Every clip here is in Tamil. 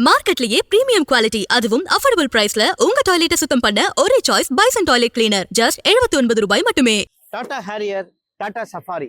மார்க்கெட்லயே பிரீமியம் குவாலிட்டி அதுவும் அஃபோர்டபுள் பிரைஸ்ல உங்க டாய்லெட்டை சுத்தம் பண்ண ஒரே choice bison toilet cleaner just 79 ரூபாய் மட்டுமே. டாடா ஹேரியர், டாடா சஃபாரி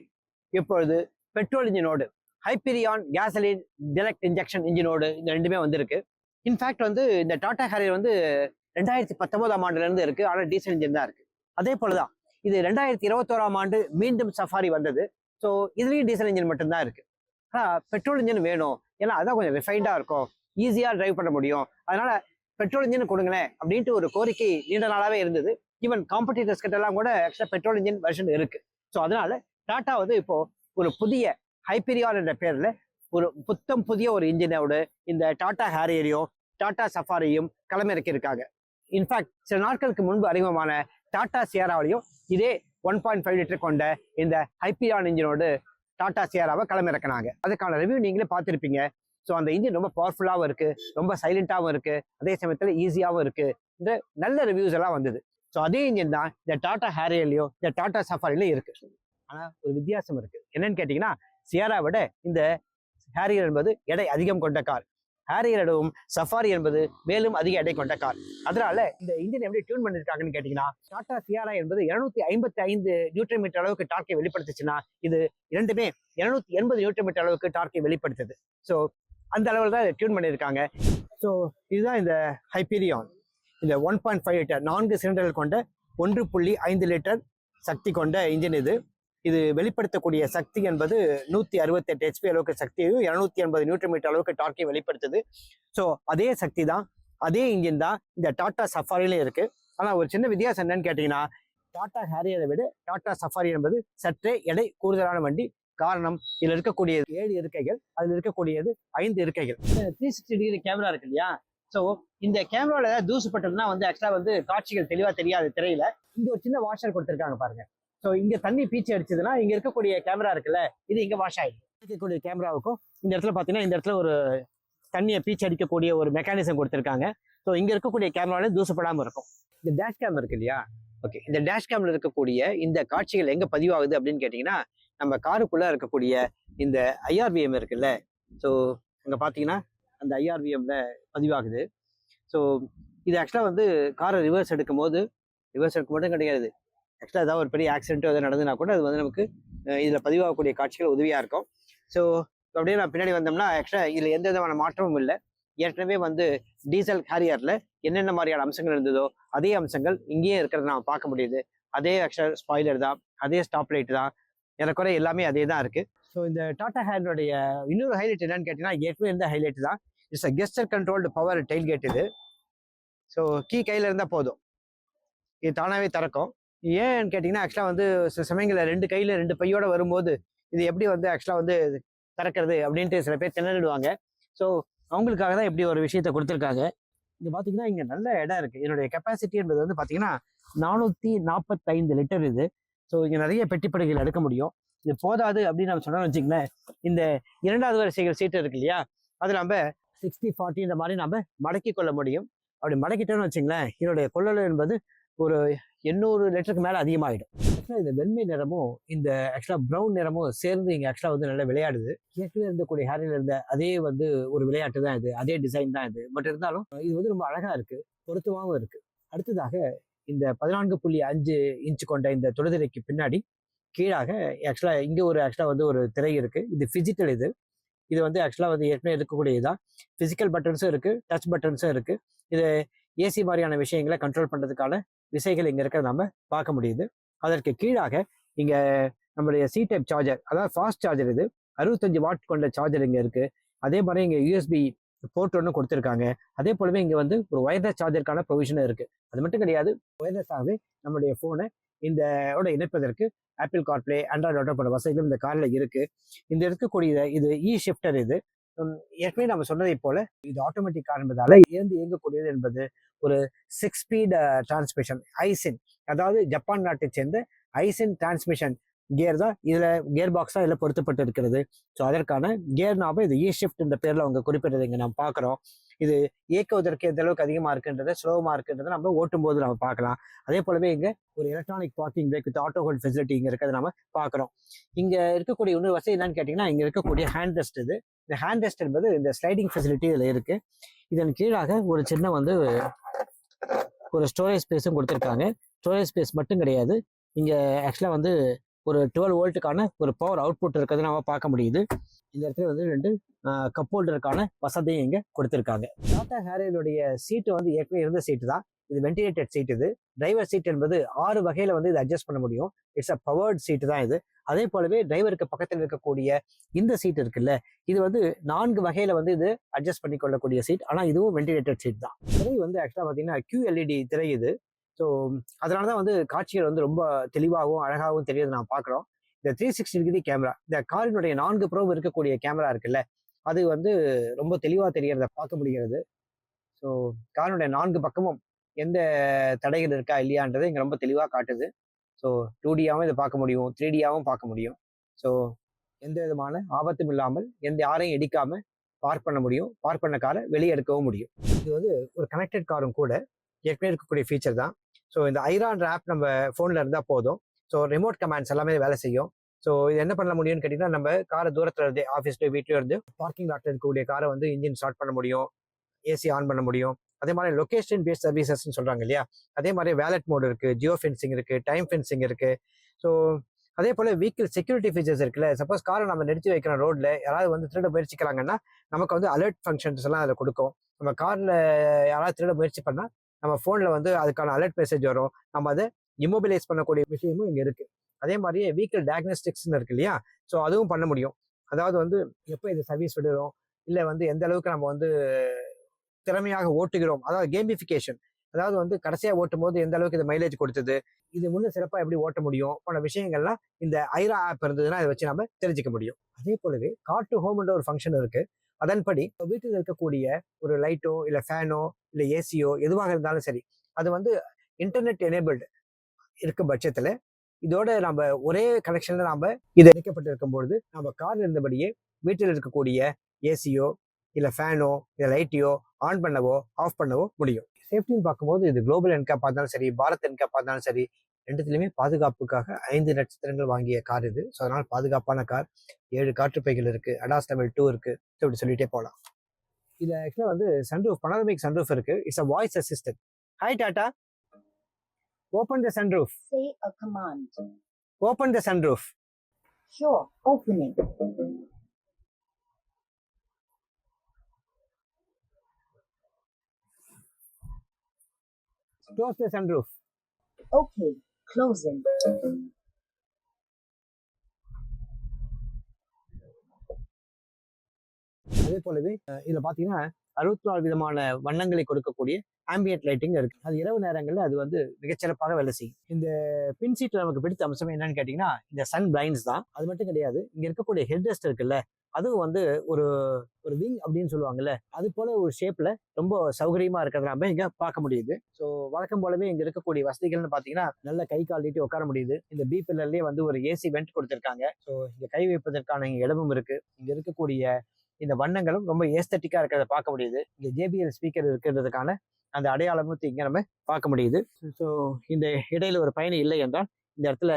இப்பொழுது பெட்ரோல் இன்ஜினோடு, ஹைப்பீரியான் கேசலின் டைரக்ட் இன்ஜெக்ஷன் இன்ஜினோடு இந்த ரெண்டுமே வந்திருக்கு. இன்ஃபேக்ட் இந்த டாடா ஹேரியர் 2019ஆம் ஆண்டுல இருந்து இருக்கு. ஆனால் டீசல் இன்ஜின் தான் இருக்கு. அதே போலதான் இது 2021ஆம் ஆண்டு மீண்டும் சஃபாரி வந்தது. ஸோ இதுலயும் டீசல் இன்ஜின் மட்டும்தான் இருக்கு. ஆனால் பெட்ரோல் இன்ஜின் வேணும், ஏன்னா அதான் கொஞ்சம் ரிஃபைண்டா இருக்கும், ஈஸியா டிரைவ் பண்ண முடியும். அதனால பெட்ரோல் இன்ஜின் கொடுங்களேன் அப்படின்ட்டு ஒரு கோரிக்கை நீண்ட நாளாவே இருந்தது. ஈவன் காம்படிட்டர்ஸ் கிட்ட எல்லாம் கூட ஆக்சுவலா பெட்ரோல் இன்ஜின் வெர்ஷன் இருக்கு. ஸோ அதனால டாடா இப்போ ஒரு புதிய ஹைப்பீரியான் என்ற பேர்ல ஒரு புதிய ஒரு இன்ஜினோட இந்த டாடா ஹேரியரையும் டாடா சஃபாரியும் களமிறக்கி இருக்காங்க. இன்ஃபேக்ட் சில நாட்களுக்கு முன்பு அறிமுகமான டாடா சியாராவிலையும் இதே 1.5 லிட்டர் கொண்ட இந்த ஹைப்பீரியான் இன்ஜினோடு டாடா சியாராவை களமிறக்கினாங்க. அதுக்கான ரிவ்யூ நீங்களே பார்த்துருப்பீங்க. ஸோ அந்த இன்ஜின் ரொம்ப பவர்ஃபுல்லாகவும் இருக்கு, ரொம்ப சைலண்டாகவும் இருக்கு, அதே சமயத்தில் ஈஸியாகவும் இருக்கு. இந்த நல்ல ரிவ்யூஸ் எல்லாம் வந்தது. ஸோ அதே இன்ஜின் தான் இந்த டாடா ஹேரியர்லையும் இந்த டாடா சஃபாரிலையும் இருக்கு. ஆனால் ஒரு வித்தியாசம் இருக்கு. என்னன்னு கேட்டீங்கன்னா, சியாரா விட இந்த ஹேரியர் என்பது எடை அதிகம் கொண்ட கார். ஹேரியரும் சஃபாரி என்பது மேலும் அதிக எடை கொண்ட கார். அதனால இந்த இன்ஜின் எப்படி டியூன் பண்ணிருக்காங்கன்னு கேட்டீங்கன்னா, டாடா சியாரா என்பது 255 நியூட்டன் மீட்டர் அளவுக்கு டார்க்கை வெளிப்படுத்துச்சுன்னா, இது இரண்டுமே 280 நியூட்டன் மீட்டர் அளவுக்கு டார்க்கை வெளிப்படுத்துது. ஸோ அந்த அளவில் தான் டியூன் பண்ணியிருக்காங்க. ஸோ இதுதான் இந்த ஹைப்பீரியான். இந்த 1.5 லிட்டர் 4 சிலிண்டர்கள் கொண்ட 1.5 லிட்டர் சக்தி கொண்ட இன்ஜின் இது வெளிப்படுத்தக்கூடிய சக்தி என்பது 168 ஹெச்பி அளவுக்கு சக்தியையும் 280 நியூட்டன் மீட்டர் அளவுக்கு டார்க்கையும் வெளிப்படுத்துது. ஸோ அதே சக்தி தான், அதே இன்ஜின் தான் இந்த டாடா சஃபாரிலையும் இருக்கு. ஆனால் ஒரு சின்ன வித்தியாசம் என்னன்னு கேட்டீங்கன்னா, டாடா ஹேரியரை விட டாடா சஃபாரி என்பது சற்றே எடை கூடுதலான வண்டி. காரணம், இதில் இருக்கக்கூடியது 7 இருக்கைகள், அதில் இருக்கக்கூடியது 5 இருக்கைகள். 360 டிகிரி கேமரா இருக்கு இல்லையா? ஸோ இந்த கேமராவில் ஏதாவது தூசுப்பட்டதுன்னா ஆக்சுவலாக காட்சிகள் தெளிவாக தெரியாது திரையில. இங்கே ஒரு சின்ன வாஷர் கொடுத்துருக்காங்க பாருங்க. ஸோ இங்க தண்ணி பீச்சு அடிச்சதுன்னா இங்க இருக்கக்கூடிய கேமரா இருக்குல்ல, இது இங்க வாஷ் ஆயிடும். இருக்கக்கூடிய கேமராவுக்கும் இந்த இடத்துல பாத்தீங்கன்னா இந்த இடத்துல ஒரு தண்ணியை பீச்சு அடிக்கக்கூடிய ஒரு மெக்கானிசம் கொடுத்துருக்காங்க. ஸோ இங்க இருக்கக்கூடிய கேமரால தூசப்படாம இருக்கும். இந்த டேஷ் கேம் இருக்கு இல்லையா? ஓகே, இந்த டேஷ் கேம்ல இருக்கக்கூடிய இந்த காட்சிகள் எங்க பதிவாகுது அப்படின்னு கேட்டீங்கன்னா, நம்ம காருக்குள்ள இருக்கக்கூடிய இந்த ஐஆர்விஎம் இருக்குல்ல, ஸோ அங்க பாத்தீங்கன்னா அந்த ஐஆர்விஎம்ல பதிவாகுது. ஸோ இது ஆக்சுவலா காரை ரிவர்ஸ் எடுக்கும் மட்டும் கிடையாது. ஆக்சுவலாக ஏதாவது ஒரு பெரிய ஆக்சிடென்ட்டோ எதாவது நடந்துன்னா கூட அது நமக்கு இதில் பதிவாகக்கூடிய காட்சிகள் உதவியாக இருக்கும். ஸோ அப்படியே நான் பின்னாடி வந்தோம்னா ஆக்சுவலாக இதில் எந்த விதமான மாற்றமும் இல்லை. ஏற்கனவே டீசல் ஹேரியரில் என்னென்ன மாதிரியான அம்சங்கள் இருந்ததோ அதே அம்சங்கள் இங்கேயே இருக்கிறத நான் பார்க்க முடியுது. அதே ஆக்சுவல் ஸ்பாய்லர் தான், அதே ஸ்டாப் லைட் தான், ஏறக்குறை எல்லாமே அதே தான் இருக்குது. ஸோ இந்த டாடா ஹேரியருடைய இன்னொரு ஹைலைட் என்னன்னு கேட்டிங்கன்னா, ஏற்கனவே இருந்த ஹைலைட் தான். It's a gesture controlled power tailgate இது. ஸோ கீ கையில் இருந்தால் போதும், இது தானாகவே திறக்கும். ஏன்னு கேட்டிங்கன்னா, ஆக்சுவலாக சில சமயங்களில் 2 கையில் 2 பையோட வரும்போது இது எப்படி ஆக்சுவலாக திறக்கிறது அப்படின்ட்டு சில பேர் திணறிடுவாங்க. ஸோ அவங்களுக்காக தான் இப்படி ஒரு விஷயத்த கொடுத்துருக்காங்க. இங்கே பார்த்தீங்கன்னா இங்கே நல்ல இடம் இருக்குது. என்னுடைய கெப்பாசிட்டி என்பது பார்த்தீங்கன்னா 445 லிட்டர் இது. ஸோ இங்கே நிறைய பெட்டிப்படைகள் எடுக்க முடியும். இது போதாது அப்படின்னு நம்ம சொன்னோம்னு வச்சுங்களேன், இந்த 2வது வரிசைகள் சீட்டு இருக்கு இல்லையா, அது நம்ம 60-40 இந்த மாதிரி நம்ம மடக்கி கொள்ள முடியும். அப்படி மடக்கிட்டோம்னு வச்சுங்களேன், இதனுடைய கொள்ளளவு என்பது ஒரு 800 லிட்டருக்கு மேலே அதிகமாகிடும். ஆக்சுவலாக இந்த வெண்மை நிறமும் இந்த ஆக்சுவலாக ப்ரௌன் நிறமும் சேர்ந்து இங்கே ஆக்சுவலாக நல்லா விளையாடுது. ஏற்கனவே இருந்தக்கூடிய ஹேரில் இருந்த அதே ஒரு விளையாட்டு தான் இது, அதே டிசைன் தான் இது. பட் இருந்தாலும் இது ரொம்ப அழகாக இருக்குது, பொருத்தமாகவும் இருக்குது. அடுத்ததாக இந்த 14.5 இன்ச் கொண்ட இந்த தொடுதிரைக்கு பின்னாடி கீழாக ஆக்சுவலாக இங்கே ஒரு திரை இருக்குது. இது ஃபிஜிட்டல். இது ஆக்சுவலாக ஏற்கனவே இருக்கக்கூடியதான். ஃபிசிக்கல் பட்டன்ஸும் இருக்குது, டச் பட்டன்ஸும் இருக்குது. இது ஏசி மாதிரியான விஷயங்களை கண்ட்ரோல் பண்ணுறதுக்கான விசைகள் இங்கே இருக்கிறத நம்ம பார்க்க முடியுது. அதற்கு கீழாக இங்கே நம்மளுடைய சி டைப் சார்ஜர், அதாவது ஃபாஸ்ட் சார்ஜர், இது 65 வாட் கொண்ட சார்ஜர் இங்கே இருக்குது. அதே மாதிரி இங்கே யூஎஸ்பி போர்ட் ஒன்று கொடுத்துருக்காங்க. அதே போலவே இங்கே ஒரு ஒயர்லெஸ் சார்ஜருக்கான ப்ரொவிஷனும் இருக்குது. அது மட்டும் கிடையாது, ஒயர்லெஸ்ஸாகவே நம்மளுடைய ஃபோனை இதோட இணைப்பதற்கு ஆப்பிள் கார்ப்ளே, ஆண்ட்ராய்டு ஆட்டோ போன்ற வசதிகளும் இந்த காரில் இருக்குது. இந்த இருக்கக்கூடிய இது இ ஷிஃப்டர். இது ஏற்கனவே நம்ம சொன்னதை போல இது ஆட்டோமேட்டிக் கார் என்பதால இயங்கக்கூடியது என்பது ஒரு 6 ஸ்பீட் டிரான்ஸ்மிஷன் ஐசின், அதாவது ஜப்பான் நாட்டை சேர்ந்த ஐசின் டிரான்ஸ்மிஷன் கியர் தான் கியர் பாக்ஸ் தான் இதில் பொருத்தப்பட்டு இருக்கிறது. ஸோ அதற்கான கியர் நாம இது இ ஷிஃப்ட் என்ற பேரில் அவங்க குறிப்பிட்டது இங்கே நம்ம பார்க்குறோம். இது இயக்குவதற்கு எந்த அளவுக்கு அதிகமாக இருக்குன்றதை, ஸ்லோவமாக இருக்குன்றதை நம்ம ஓட்டும் போது நம்ம பார்க்கலாம். அதே போலவே இங்கே ஒரு electronic parking brake with auto hold facility இங்கே இருக்கிறத நம்ம பார்க்குறோம். இங்கே இருக்கக்கூடிய இன்னொரு வசதி என்னன்னு கேட்டிங்கன்னா, இங்கே இருக்கக்கூடிய ஹேண்ட் ரெஸ்ட். இந்த ஹேண்ட் ரெஸ்ட் என்பது இந்த ஸ்லைடிங் ஃபெசிலிட்டி இதில் இருக்குது. இதன் கீழாக ஒரு சின்ன வந்து ஒரு ஸ்டோரேஜ் ஸ்பேஸும் கொடுத்துருக்காங்க. ஸ்டோரேஜ் ஸ்பேஸ் மட்டும் கிடையாது, இங்கே ஆக்சுவலாக வந்து ஒரு 12 வோல்ட்டுக்கான ஒரு பவர் அவுட்புட் இருக்கிறது நம்ம பார்க்க முடியுது. இந்த இடத்துல வந்து 2 கப் ஹோல்டருக்கான வசதியும் இங்கே கொடுத்துருக்காங்க. டாடா ஹேரியருடைய சீட்டு வந்து ஏற்கனவே இருந்த சீட்டு தான். இது வென்டிலேட்டட் சீட். இது டிரைவர் சீட் என்பது 6 வகையில் வந்து இது அட்ஜஸ்ட் பண்ண முடியும். இட்ஸ் அ பவர்ட் சீட்டு தான் இது. அதே போலவே டிரைவருக்கு பக்கத்தில் இருக்கக்கூடிய இந்த சீட் இருக்குல்ல, இது வந்து 4 வகையில் வந்து இது அட்ஜஸ்ட் பண்ணி கொள்ளக்கூடிய சீட். ஆனால் இதுவும் வென்டிலேட்டட் சீட் தான். திரை வந்து ஆக்சுவலாக பார்த்தீங்கன்னா QLED திரை இது. ஸோ அதனால தான் வந்து காட்சிகள் வந்து ரொம்ப தெளிவாகவும் அழகாகவும் தெரியுது நான் பார்க்குறோம். இந்த 360 டிகிரி கேமரா, இந்த காரினுடைய 4 ப்ரோப் இருக்கக்கூடிய கேமரா இருக்குல்ல, அது வந்து ரொம்ப தெளிவாக தெரியறத பார்க்க முடிகிறது. ஸோ காரினுடைய 4 பக்கமும் எந்த தடைகள் இருக்கா இல்லையான்றது இங்கே ரொம்ப தெளிவாக காட்டுது. ஸோ 2Dயாகவும் இதை பார்க்க முடியும், 3Dயாகவும் பார்க்க முடியும். ஸோ எந்த விதமான ஆபத்தும் இல்லாமல் யாரையும் இடிக்காம பார்க் பண்ண முடியும். பார்க் பண்ண காரை வெளியே எடுக்கவும் முடியும். இது வந்து ஒரு கனெக்டட் காரும் கூட. ஏற்கனவே இருக்கக்கூடிய ஃபீச்சர் தான். ஸோ இந்த ஐரான் ஆப் நம்ம ஃபோனில் இருந்தால் போதும். ஸோ ரிமோட் கமாண்ட்ஸ் எல்லாமே வேலை செய்யும். ஸோ இது என்ன பண்ண முடியும்னு கேட்டிங்கன்னா, நம்ம காரை தூரத்தில் இருந்து ஆஃபீஸ்ல வீட்டில் இருந்து பார்க்கிங் லாட்டில் இருக்கக்கூடிய காரை வந்து இன்ஜின் ஸ்டார்ட் பண்ண முடியும், ஏசி ஆன் பண்ண முடியும். அதே மாதிரி லொகேஷன் பேஸ்ட் சர்வீசஸ்ன்னு சொல்கிறாங்க இல்லையா, அதே மாதிரி வேலட் மோட் இருக்குது, ஜியோ ஃபென்சிங் இருக்குது, டைம் ஃபென்சிங் இருக்குது. ஸோ அதே போல் வெஹிக்கிள் செக்யூரிட்டி ஃபீச்சர்ஸ் இருக்குல்ல. சப்போஸ் காரை நம்ம நிறுத்தி வைக்கிற ரோட்டில் யாராவது வந்து திருட முயற்சிக்கிறாங்கன்னா நமக்கு வந்து அலர்ட் ஃபங்க்ஷன்ஸ் எல்லாம் அதில் கொடுக்கும். நம்ம காரில் யாராவது திருட முயற்சி பண்ணால் நம்ம ஃபோனில் வந்து அதுக்கான அலர்ட் மெசேஜ் வரும். நம்ம அதை இம்மொபிலைஸ் பண்ணக்கூடிய விஷயமும் இங்கே இருக்குது. அதே மாதிரியே வெஹிக்கிள் டயக்னோஸ்டிக்ஸ்ன்னு இருக்கு இல்லையா, ஸோ அதுவும் பண்ண முடியும். அதாவது வந்து எப்போ இது சர்வீஸ் விடுறோம், இல்லை வந்து எந்த அளவுக்கு நம்ம வந்து திறமையாக ஓட்டுகிறோம், அதாவது கேமிஃபிகேஷன், அதாவது வந்து கடைசியாக ஓட்டும் போது எந்த அளவுக்கு இது மைலேஜ் கொடுத்தது, இது முன்ன சிறப்பாக எப்படி ஓட்ட முடியும் போன விஷயங்கள்லாம் இந்த ஐரா ஆப் இருந்ததுன்னா அதை வச்சு நம்ம தெரிஞ்சுக்க முடியும். அதே போலவே கார் டு ஹோம்ன்ற ஒரு ஃபங்க்ஷன் இருக்கு. அதன்படி வீட்டில் இருக்கக்கூடிய ஒரு லைட்டோ இல்லை ஃபேனோ இல்லை ஏசியோ எதுவாக இருந்தாலும் சரி, அது வந்து இன்டர்நெட் எனேபிள்டு இருக்கும் பட்சத்தில் இதோட நம்ம ஒரே கனெக்ஷன்ல நாம இது இணைக்கப்பட்டு இருக்கும்பொழுது நம்ம கார்ல இருந்தபடியே வீட்டில் இருக்கக்கூடிய ஏசியோ இல்லை ஃபேனோ இல்லை லைட்டையோ ஆன் பண்ணவோ ஆஃப் பண்ணவோ முடியும். சேஃப்டின்னு பார்க்கும்போது இது குளோபல் என்கேப் பார்த்தாலும் சரி, பாரத் என்கேப் பார்த்தாலும் சரி, ரெண்டுத்துலையுமே பாதுகாப்புக்காக 5 நட்சத்திரங்கள் வாங்கிய கார் இது. ஸோ அதனால பாதுகாப்பான கார். 7 காற்றுப்பைகள் இருக்கு, அடாஸ் லெவல் 2 இருக்கு. ஸோ இப்படி சொல்லிட்டே போகலாம். இதுல ஆக்சுவலாக வந்து சன்ரூஃப், பனாரமிக் சன்ரூஃப் இருக்கு. It's a voice assistant. Hi Tata, open the sunroof. Say a command. Open the sunroof. Sure, opening. Close the sunroof. Okay, closing. அதே போலவே இதுல பாத்தீங்கன்னா 64 விதமான வண்ணங்களை கொடுக்கக்கூடிய ஆம்பியன்ட் லைட்டிங் இருக்கு. அது இரவு நேரங்களில் அது வந்து மிகச்சிறப்பாக வேலை செய்யும். இந்த பின் சீட்ல நமக்கு பிடித்த அம்சம் என்னன்னு கேட்டீங்கன்னா, இந்த சன் பிளைண்ட்ஸ் தான். அது மட்டும் கிடையாது, இங்க இருக்கக்கூடிய ஹெட் ரெஸ்ட் இருக்குல்ல, அதுவும் வந்து ஒரு ஒரு விங் அப்படின்னு சொல்லுவாங்கல்ல, அது போல ஒரு ஷேப்ல ரொம்ப சௌகரியமா இருக்கிறத நம்ம இங்க பார்க்க முடியுது. ஸோ வழக்கம் போலவே இங்க இருக்கக்கூடிய வசதிகள்னு பாத்தீங்கன்னா, நல்ல கை கால் நீட்டி உட்கார முடியுது. இந்த பி பில்லர்லயே வந்து ஒரு ஏசி வெண்ட் கொடுத்திருக்காங்க. ஸோ இங்க கை வைப்பதற்கான இடமும் இருக்கு. இங்க இருக்கக்கூடிய இந்த வண்ணங்களும் ரொம்ப ஏஸ்தட்டிக்கா இருக்கிறத பார்க்க முடியுது. இங்க JBL ஸ்பீக்கர் இருக்கிறதுக்கான அந்த அடையாளமும் இங்க நம்ம பார்க்க முடியுது. ஸோ இந்த இடையில ஒரு பயணி இல்லை என்றால் இந்த இடத்துல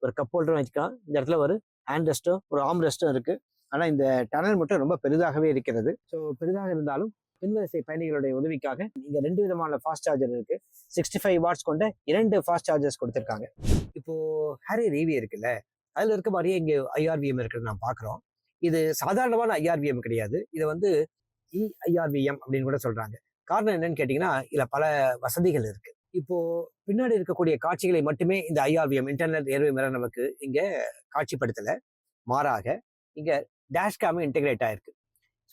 ஒரு கப் ஹோல்டரும் வச்சுக்கலாம். இந்த இடத்துல ஒரு ஹேண்ட் ரெஸ்ட்டும் ஒரு ஆர்ம் ரெஸ்ட்டும் இருக்கு. ஆனா இந்த டனல் மட்டும் ரொம்ப பெரிதாகவே இருக்கிறது. ஸோ பெரிதாக இருந்தாலும் பின்வரிசை பயணிகளுடைய உதவிக்காக இங்க 2 விதமான ஃபாஸ்ட் சார்ஜர் இருக்கு. 65 வாட்ஸ் கொண்ட 2 ஃபாஸ்ட் சார்ஜர்ஸ் கொடுத்திருக்காங்க. இப்போ ஹேரியர் EV இருக்குல்ல, அதுல இருக்க மாதிரியே இங்க IRVM இருக்கிறது நான் பாக்குறோம். இது சாதாரணமான IRVM கிடையாது. இதை வந்து EIRVM அப்படின்னு கூட சொல்றாங்க. காரணம் என்னன்னு கேட்டீங்கன்னா, இதுல பல வசதிகள் இருக்கு. இப்போ பின்னாடி இருக்கக்கூடிய காட்சிகளை மட்டுமே இந்த IRVM இன்டர்னல் ரியர்வியூ மிரர் நமக்கு இங்க காட்சிப்படுத்தல. மாறாக இங்க டேஷ் கேமும் இன்டெகிரேட் ஆயிருக்கு.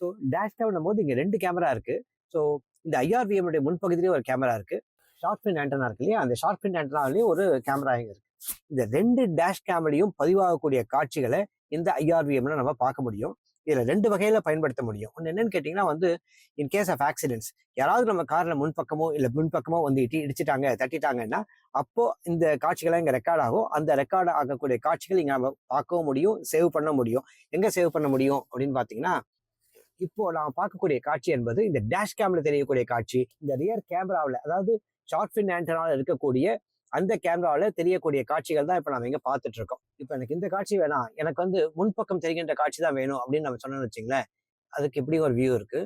ஸோ டேஷ் கேம் போது இங்க 2 கேமரா இருக்கு. ஸோ இந்த IRVM உடைய முன்பகுதியிலே ஒரு கேமரா இருக்கு. ஷார்ட் ஃபின் ஆண்டனா இருக்கு இல்லையா, அந்த ஷார்ட் ஃபின் ஆண்டனாவிலேயும் ஒரு கேமரா இங்க இருக்கு. இந்த 2 டேஷ் கேமரையும் பதிவாகக்கூடிய காட்சிகளை இந்த IRVMல நம்ம பார்க்க முடியும். இதுல 2 வகையில பயன்படுத்த முடியும். ஒன்று என்னன்னு கேட்டீங்கன்னா வந்து, இன் கேஸ் ஆஃப் ஆக்சிடென்ட்ஸ் யாராவது நம்ம கார்ல முன்பக்கமோ இல்லை பின்பக்கமோ வந்து இடிச்சிட்டாங்க, தட்டிட்டாங்கன்னா, அப்போ இந்த காட்சிகளை இங்க ரெக்கார்ட் ஆகும். அந்த ரெக்கார்ட் ஆகக்கூடிய காட்சிகள் இங்க நம்ம பார்க்கவும் முடியும், சேவ் பண்ண முடியும். எங்க சேவ் பண்ண முடியும் அப்படின்னு பாத்தீங்கன்னா, இப்போ நாம பார்க்கக்கூடிய காட்சி என்பது இந்த டேஷ் கேம்ல தெரியக்கூடிய காட்சி. இந்த ரியர் கேமராவில், அதாவது ஷார்ட் ஃபின் ஆண்டனால இருக்கக்கூடிய அந்த கேமராவில் தெரியக்கூடிய காட்சிகள் தான் இப்போ நம்ம இங்க பார்த்துட்டு இருக்கோம். இப்போ எனக்கு இந்த காட்சி வேணாம், எனக்கு வந்து முன்பக்கம் தெரிகின்ற காட்சி தான் வேணும் அப்படின்னு நம்ம சொன்னோம்னு வச்சுங்களேன், அதுக்கு இப்படி ஒரு வியூ இருக்கு.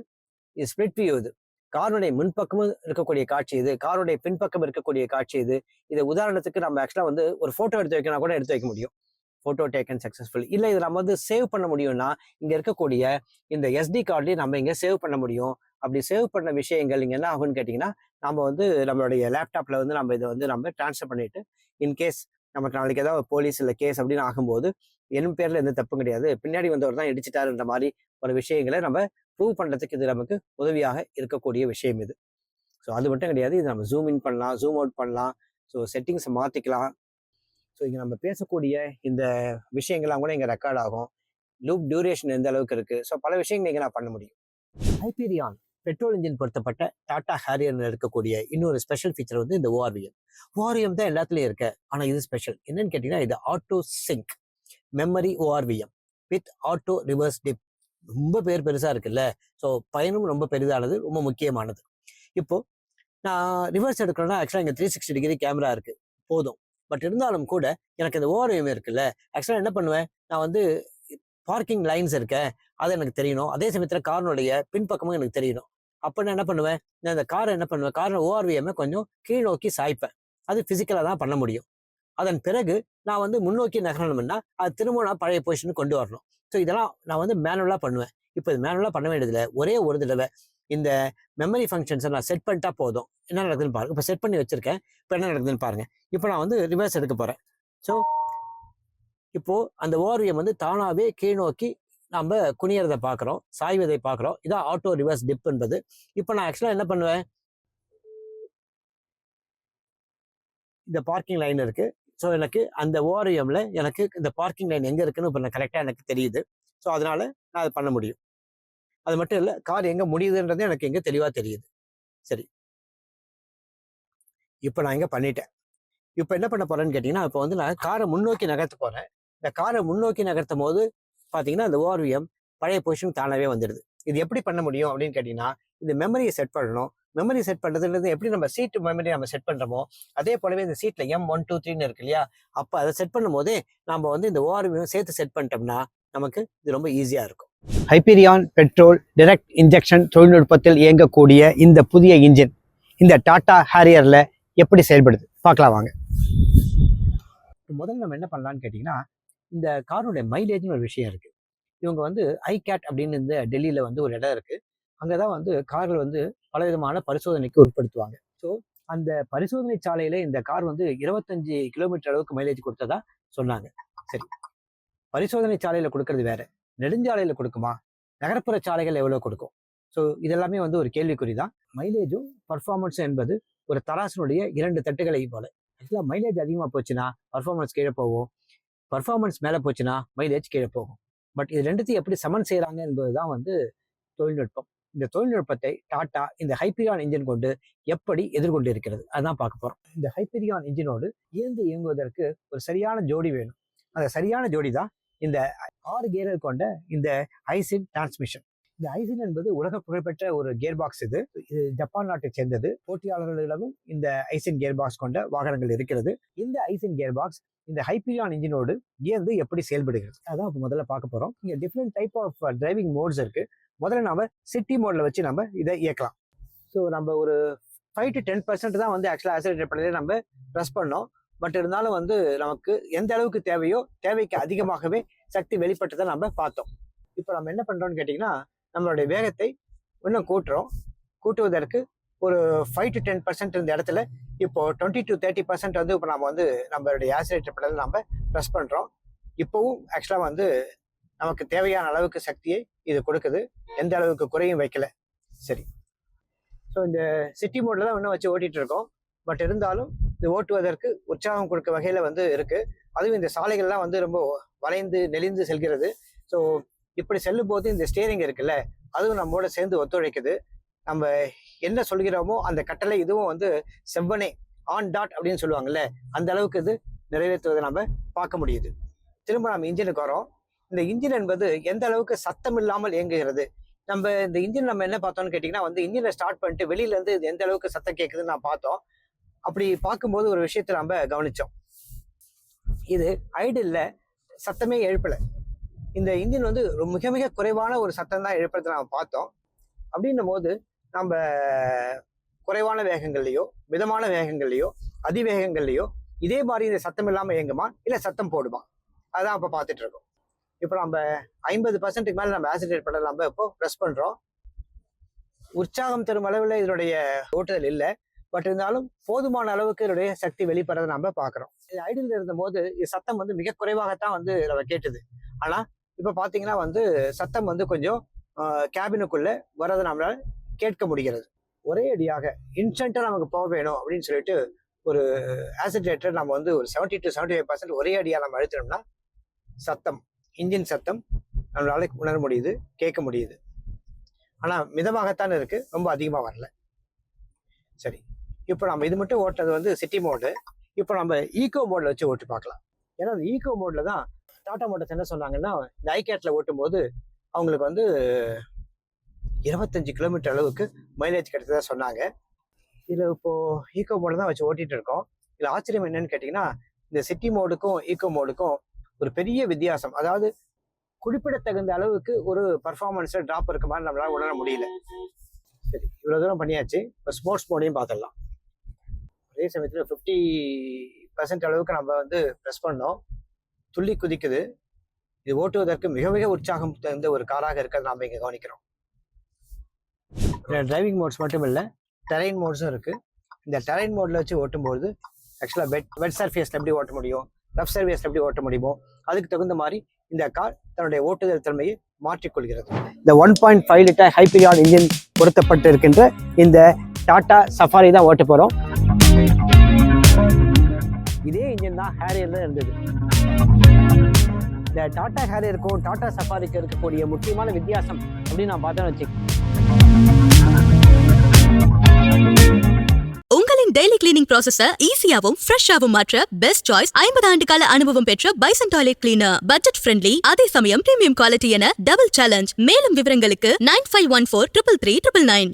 இது ஸ்பிளிட் வியூ. இது காருடைய முன்பக்கமும் இருக்கக்கூடிய காட்சி இது, காருடைய பின்பக்கம் இருக்கக்கூடிய காட்சி இது. இதை உதாரணத்துக்கு நம்ம ஆக்சுவலா வந்து ஒரு போட்டோ எடுத்து வைக்கணும் கூட எடுத்து வைக்க முடியும். Photo taken successful. இல்லை இதை நம்ம வந்து சேவ் பண்ண முடியும்னா இங்க இருக்கக்கூடிய இந்த எஸ்டி கார்ட்லயே நம்ம இங்க சேவ் பண்ண முடியும். அப்படி சேவ் பண்ண விஷயங்கள் இங்க என்ன ஆகும்னு கேட்டிங்கன்னா, நம்ம வந்து நம்மளுடைய லேப்டாப்ல வந்து நம்ம இதை வந்து நம்ம ட்ரான்ஸ்ஃபர் பண்ணிட்டு இன்கேஸ் நமக்கு நாளைக்கு ஏதாவது போலீஸ் இல்லை கேஸ் அப்படின்னு ஆகும்போது என் பேர்ல எந்த தப்பும் கிடையாது, பின்னாடி வந்தவர் தான் இடிச்சிட்டாருன்ற மாதிரி ஒரு விஷயங்களை நம்ம ப்ரூவ் பண்றதுக்கு இது நமக்கு உதவியாக இருக்கக்கூடிய விஷயம் இது. ஸோ அது மட்டும் கிடையாது, இது நம்ம ஜூம் இன் பண்ணலாம், ஜூம் அவுட் பண்ணலாம், ஸோ செட்டிங்ஸை மாற்றிக்கலாம். ஸோ இங்கே நம்ம பேசக்கூடிய இந்த விஷயங்கள்லாம் கூட இங்கே ரெக்கார்ட் ஆகும். லூப் டியூரேஷன் எந்த அளவுக்கு இருக்கு, ஸோ பல விஷயங்கள் இங்கே நான் பண்ண முடியும். ஹைப்பீரியான் பெட்ரோல் இன்ஜின் பொருத்தப்பட்ட டாடா ஹேரியர்ல இருக்கக்கூடிய இன்னொரு ஸ்பெஷல் ஃபீச்சர் வந்து இந்த ஓஆர்விஎம். ஓஆர்விஎம் தான் எல்லாத்துலயும் இருக்கு, ஆனா இது ஸ்பெஷல் என்னன்னு கேட்டீங்கன்னா இது auto sync memory ORVM with auto reverse dip. ரொம்ப பெருசா இருக்குல்ல, ஸோ பயனும் ரொம்ப பெரிதானது, ரொம்ப முக்கியமானது. இப்போ நான் ரிவர்ஸ் எடுக்கணும்னா ஆக்சுவலாக இங்கே 360 டிகிரி கேமரா இருக்கு போதும். பட் இருந்தாலும் கூட எனக்கு இந்த ஓஆர்விஎம் இருக்குல்ல, ஆக்சுவலாக என்ன பண்ணுவேன், நான் வந்து பார்க்கிங் லைன்ஸ் இருக்கேன் அது எனக்கு தெரியணும், அதே சமயத்தில் காரனுடைய பின்பக்கமும் எனக்கு தெரியணும். அப்போ நான் என்ன பண்ணுவேன், நான் இந்த காரை என்ன பண்ணுவேன், காரில் ஓஆர்விஎம்மை கொஞ்சம் கீழ் நோக்கி சாய்ப்பேன். அது ஃபிசிக்கலாக தான் பண்ண முடியும். அதன் பிறகு நான் வந்து முன்னோக்கி நகரணும்னா அது திரும்ப நான் பழைய பொசிஷனுக்கு கொண்டு வரணும். ஸோ இதெல்லாம் நான் வந்து மேனுவலாக பண்ணுவேன். இப்போ இது மேனுவலாக பண்ண வேண்டியதில்லை, ஒரே ஒரு தடவை இந்த மெமரி ஃபங்க்ஷன்ஸை நான் செட் பண்ணிட்டா போதும். என்ன நடக்குதுன்னு பாருங்க. இப்போ செட் பண்ணி வச்சிருக்கேன், இப்போ என்ன நடக்குதுன்னு பாருங்க. இப்போ நான் வந்து ரிவர்ஸ் எடுக்க போறேன். ஸோ இப்போ அந்த ஓஆர்விஎம் வந்து தானாவே கீழ் நோக்கி நம்ம குனியறதை பார்க்குறோம், சாய்வதை பார்க்குறோம். இதான் ஆட்டோ ரிவர்ஸ் டிப் என்பது. இப்போ நான் ஆக்சுவலாக என்ன பண்ணுவேன், இந்த பார்க்கிங் லைன் இருக்கு. ஸோ எனக்கு அந்த ஓஆர்விஎம்ல எனக்கு இந்த பார்க்கிங் லைன் எங்க இருக்குன்னு இப்போ கரெக்டாக எனக்கு தெரியுது. ஸோ அதனால நான் அதை பண்ண முடியும். அது மட்டும் இல்லை, கார் எங்க முடியுதுன்றது எனக்கு எங்க தெளிவாக தெரியுது. சரி, இப்போ நான் இங்க பண்ணிட்டேன். இப்போ என்ன பண்ண போறேன்னு கேட்டீங்கன்னா, இப்போ வந்து நான் காரை முன்னோக்கி நகர்த்த போறேன். இந்த காரை முன்னோக்கி நகர்த்தும் போது பார்த்தீங்கன்னா அந்த ஓஆர்விஎம் பழைய பொசிஷன் தானாவே வந்துடுது. இது எப்படி பண்ண முடியும் அப்படின்னு கேட்டீங்கன்னா, இந்த மெமரியை செட் பண்ணணும். மெமரி செட் பண்றதுன்றது எப்படி நம்ம சீட் மெமரி நம்ம செட் பண்றோமோ அதே போலவே இந்த சீட்ல M123 இருக்கு இல்லையா, அப்போ அதை செட் பண்ணும் போதே நம்ம வந்து இந்த ஓஆர்விஎம் சேர்த்து செட் பண்ணிட்டோம்னா நமக்கு இது ரொம்ப ஈஸியா இருக்கும். ஹைப்பீரியான் பெட்ரோல் டைரக்ட் இன்ஜெக்ஷன் தொழில்நுட்பத்தில் இயங்கக்கூடிய இந்த புதிய இன்ஜின் இந்த டாடா ஹேரியர்ல எப்படி செயல்படுது பார்க்கலாம் வாங்க. முதல்ல நம்ம என்ன பண்ணலாம்னு கேட்டீங்கன்னா, இந்த காரோட மைலேஜ்னு ஒரு விஷயம் இருக்கு. இவங்க வந்து ஐகேட் அப்படின்னு இந்த டெல்லியில வந்து ஒரு இடம் இருக்கு. அங்கதான் வந்து கார்கள் வந்து பலவிதமான பரிசோதனைக்கு உட்படுத்துவாங்க. ஸோ அந்த பரிசோதனை சாலையில இந்த கார் வந்து 25 கிலோமீட்டர் அளவுக்கு மைலேஜ் கொடுத்ததா சொன்னாங்க. சரி, பரிசோதனை சாலையில கொடுக்கறது வேற, நெடுஞ்சாலையில கொடுக்குமா, நகர்ப்புற சாலைகள் எவ்வளவு கொடுக்கும்? ஸோ இதெல்லாமே வந்து ஒரு கேள்விக்குறிதான். மைலேஜும் பர்ஃபார்மன்ஸும் என்பது ஒரு தராசனுடைய 2 தட்டுகளை போல. ஆக்சுவலா மைலேஜ் அதிகமா போச்சுன்னா பர்ஃபார்மன்ஸ் கீழே போகும், பர்ஃபார்மன்ஸ் மேலே போச்சுன்னா மைலேஜ் கீழே போகும். பட் இது ரெண்டுத்தையும் எப்படி சமன் செய்யறாங்க என்பதுதான் வந்து தொழில்நுட்பம். இந்த தொழில்நுட்பத்தை டாடா இந்த ஹைப்பீரியான் இன்ஜின் கொண்டு எப்படி எதிர்கொண்டு இருக்கிறது அதுதான் பார்க்க போறோம். இந்த ஹைப்பீரியான் இன்ஜினோடு இயங்குவதற்கு ஒரு சரியான ஜோடி வேணும். அந்த சரியான ஜோடி தான் இந்த 6 கியர்கள் கொண்ட இந்த ஐசின் டிரான்ஸ்மிஷன். இந்த ஐசின் என்பது உலக புகழ்பெற்ற ஒரு கியர் பாக்ஸ். இது ஜப்பான் நாட்டை சேர்ந்தது. போட்டியாளர்களிடமும் இந்த ஐசின் கியர் பாக்ஸ் கொண்ட வாகனங்கள் இருக்கிறது. இந்த ஐசின் கியர் பாக்ஸ் இந்த ஹைப்பீரியான் இன்ஜினோடு இயந்து எப்படி செயல்படுகிறது அதான் இப்போ முதல்ல பார்க்க போறோம். இங்க different type of driving modes இருக்கு. முதல்ல நம்ம சிட்டி மோட்ல வச்சு நம்ம இதை இயக்கலாம். ஸோ நம்ம ஒரு 5 to 10% தான் வந்து ஆக்சுவலாக ஆக்சிலேட்டர் பண்ணி நம்ம ப்ரெஸ் பண்ணோம். பட் இருந்தாலும் வந்து நமக்கு எந்த அளவுக்கு தேவையோ தேவைக்கு அதிகமாகவே சக்தி வெளிப்பட்டதை நம்ம பார்த்தோம். இப்போ நம்ம என்ன பண்றோம்னு கேட்டிங்கன்னா, நம்மளுடைய வேகத்தை இன்னும் கூட்டுவதற்கு ஒரு 5 to 10% இருந்த இடத்துல இப்போ 20 to 30% வந்து இப்போ நம்ம வந்து நம்மளுடைய ஆக்சிலேட்டர் பெடல் நம்ம ப்ரெஸ் பண்றோம். இப்போவும் ஆக்சுவலாக வந்து நமக்கு தேவையான அளவுக்கு சக்தியை இது கொடுக்குது, எந்த அளவுக்கு குறையும் வைக்கல. சரி, ஸோ இந்த சிட்டி மோட்ல தான் இன்னும் வச்சு ஓட்டிட்டு இருக்கோம். பட் இருந்தாலும் இது ஓட்டுவதற்கு உற்சாகம் கொடுக்க வகையில வந்து இருக்கு. அதுவும் இந்த சாலைகள்லாம் வந்து ரொம்ப வளைந்து நெளிந்து செல்கிறது. ஸோ இப்படி செல்லும் போது இந்த ஸ்டியரிங் இருக்குல்ல, அதுவும் நம்மோட சேர்ந்து ஒத்துழைக்குது. நம்ம என்ன சொல்கிறோமோ அந்த கட்டளை இதுவும் வந்து செவ்வனே ஆன் டாட் அப்படின்னு சொல்லுவாங்கல்ல, அந்த அளவுக்கு இது நிறைவேற்றுவதை நம்ம பார்க்க முடியுது. திரும்ப நம்ம இன்ஜினுக்கு வரோம். இந்த இன்ஜின் என்பது எந்த அளவுக்கு சத்தம் இல்லாமல் இயங்குகிறது. நம்ம இந்த இன்ஜின் நம்ம என்ன பார்த்தோம்னு கேட்டிங்கன்னா, வந்து இன்ஜினை ஸ்டார்ட் பண்ணிட்டு வெளியில இருந்து இது எந்த அளவுக்கு சத்தம் கேட்குதுன்னு நான் பார்த்தோம். அப்படி பார்க்கும்போது ஒரு விஷயத்தை நம்ம கவனிச்சோம். இது ஐடில்ல சத்தமே எழுப்பல. இந்த இன்ஜின் வந்து மிக மிக குறைவான ஒரு சத்தம் தான் எழுப்புறதை நம்ம பார்த்தோம். அப்படின்னும் போது நம்ம குறைவான வேகங்கள்லையோ மிதமான வேகங்கள்லையோ அதிவேகங்கள்லையோ இதே மாதிரி இந்த சத்தம் இல்லாமல் இயங்குமா இல்லை சத்தம் போடுமா, அதான் இப்போ பார்த்துட்டு இருக்கோம். இப்போ நம்ம 50% மேலே நம்ம ஆக்சிலேட் பண்ண நம்ம இப்போ ப்ரெஸ் பண்ணுறோம். உற்சாகம் தரும் அளவில் இதனுடைய ஓட்டுதல் இல்லை, பட் இருந்தாலும் போதுமான அளவுக்கு இதனுடைய சக்தி வெளிப்படுறதை நம்ம பார்க்குறோம். இது ஐடியில் இருந்த போது சத்தம் வந்து மிக குறைவாகத்தான் வந்து நம்ம கேட்டுது. ஆனால் இப்போ பார்த்தீங்கன்னா வந்து சத்தம் வந்து கொஞ்சம் கேபினுக்குள்ளே வரதை நம்மளால் கேட்க முடிகிறது. ஒரே அடியாக இன்ஸ்டண்ட்டாக நமக்கு பவர் வேணும் அப்படின்னு சொல்லிட்டு ஒரு ஆக்சிலேட்டர் நம்ம வந்து ஒரு 70 to 75% ஒரே அடியாக நம்ம அழுத்தினோம்னா சத்தம், இன்ஜின் சத்தம் நம்மளால உணர முடியுது, கேட்க முடியுது. ஆனால் மிதமாகத்தான் இருக்கு, ரொம்ப அதிகமாக வரல. சரி, இப்போ நம்ம இது மட்டும் ஓட்டுறது வந்து சிட்டி மோடு. இப்போ நம்ம ஈகோ மோட்ல வச்சு ஓட்டி பார்க்கலாம். ஏன்னா அந்த ஈகோ மோட்ல தான் டாடா மோட்டர்ஸ் என்ன சொன்னாங்கன்னா, இந்த ஐகேட்ல ஓட்டும் போது அவங்களுக்கு வந்து 25 கிலோமீட்டர் அளவுக்கு மைலேஜ் கிடைச்சதா சொன்னாங்க. இதில் இப்போ ஈகோ மோட்ல தான் வச்சு ஓட்டிட்டு இருக்கோம். இதில் ஆச்சரியம் என்னன்னு கேட்டிங்கன்னா, இந்த சிட்டி மோடுக்கும் ஈகோ மோடுக்கும் ஒரு பெரிய வித்தியாசம், அதாவது குறிப்பிடத்தகுந்த அளவுக்கு ஒரு பர்ஃபார்மன்ஸில் ட்ராப் இருக்க மாதிரி நம்மளால உணர முடியல. சரி, இவ்வளோ தூரம் பண்ணியாச்சு. இப்போ ஸ்போர்ட்ஸ் மோடையும் பார்த்துடலாம். அதே சமயத்தில் 50% அளவுக்கு நம்ம வந்து ப்ரெஸ் பண்ணோம், துள்ளி குதிக்குது. இது ஓட்டுவதற்கு மிக மிக உற்சாகம் தகுந்த ஒரு காராக இருக்கிறது நாம் இங்கே கவனிக்கிறோம். டிரைவிங் மோட்ஸ் மட்டும் இல்லை, டெரைன் மோட்ஸும் இருக்குது. இந்த டெரைன் மோடில் வச்சு ஓட்டும்போது ஆக்சுவலாக வெட் சர்ஃபேஸில் எப்படி ஓட்ட முடியும், ரஃப் சர்ஃபேஸில் எப்படி ஓட்ட முடியுமோ அதுக்கு தகுந்த மாதிரி இந்த கார் தன்னுடைய ஓட்டுதல் திறமையை மாற்றிக்கொள்கிறது. இந்த 1.5 லிட்டர் ஹைப்பீரியான் இன்ஜின் பொருத்தப்பட்டு இருக்கின்ற இந்த டாடா சஃபாரி தான் ஓட்ட போகிறோம். இதே இன்ஜின் தான் ஹேரியரில் இருந்தது. இந்த டாடா ஹேரியருக்கும் டாடா சஃபாரிக்கும் இருக்கக்கூடிய முக்கியமான வித்தியாசம் அப்படின்னு நான் பார்த்தேன்னு வச்சுக்கேன். உங்களின் டெய்லி கிளீனிங் ப்ராசஸ ஈஸியாவும் ஃப்ரெஷ்ஷாவும் மாற்ற பெஸ்ட் சாய்ஸ் 50 ஆண்டு கால அனுபவம் பெற்ற bison toilet cleaner. Budget friendly, அதே சமயம் பிரீமியம் குவாலிட்டி என டபுள் சேலஞ்ச். மேலும் விவரங்களுக்கு 9514 333 999.